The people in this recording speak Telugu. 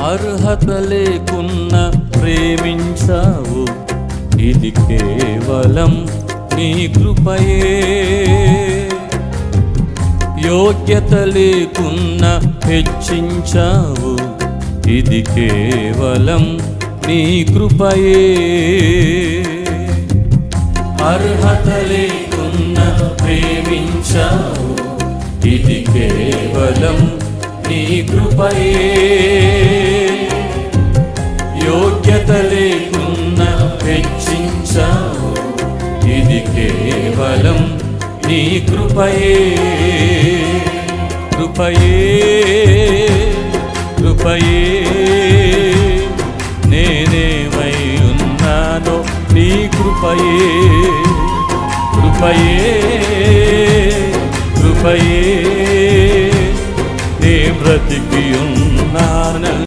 అర్హత లేకున్నా ప్రేమించావు, ఇది కేవలం నీ కృపయే. యోగ్యత లేకున్నా హెచ్చించావు, ఇది కేవలం నీ కృపయే. అర్హత లేకున్నా ప్రేమించావు, ఇది కేవలం నీ కృపయే. యోగ్యత లేకున్నా హెచ్చించావు, ఇది కేవలం నీ కృపయే. కృపయే కృపయే నేనేమై ఉన్నానో నీ కృపయే. కృపయే కృపయే నే బ్రతికి ఉన్నా